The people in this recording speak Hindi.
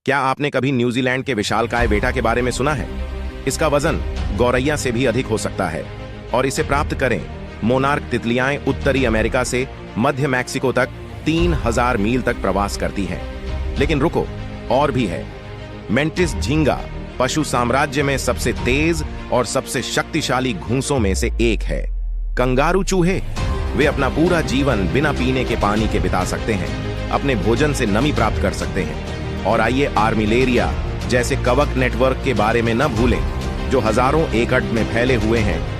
क्या आपने कभी न्यूजीलैंड के विशालकाय बेटा के बारे में सुना है? इसका वजन गौरैया से भी अधिक हो सकता है और इसे प्राप्त करें मोनार्क तितलियां उत्तरी अमेरिका से मध्य मैक्सिको तक 3000 मील तक प्रवास करती हैं। लेकिन रुको, और भी है। मेंटिस झींगा पशु साम्राज्य में सबसे तेज और सबसे शक्तिशाली घूंसों में से एक है। कंगारू चूहे, वे अपना पूरा जीवन बिना पीने के पानी के बिता सकते हैं, अपने भोजन से नमी प्राप्त कर सकते हैं। और आइए आर्मिलेरिया जैसे कवक नेटवर्क के बारे में न भूलें, जो हजारों एकड़ में फैले हुए हैं